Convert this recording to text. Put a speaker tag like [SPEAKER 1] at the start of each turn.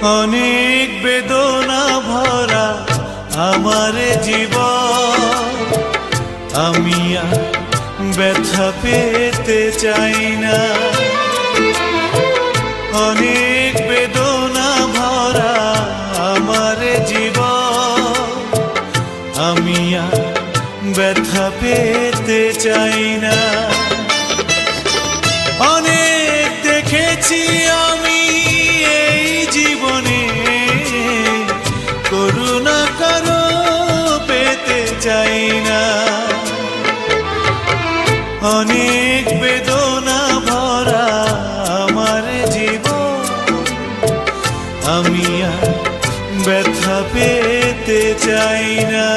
[SPEAKER 1] অনেক বেদনা ভরা আমার জীবন, আমি আর ব্যথা পেতে চাই না। অনেক বেদনা ভরা আমার জীবন, আমি আর ব্যথা পেতে চাই না। অনেক দেখেছি আমি এই জীবনে, করুণা কারো পেতে চাই না। অনেক বেদনা ভরা আমার জীবন, আমি আর ব্যথা পেতে চাই না।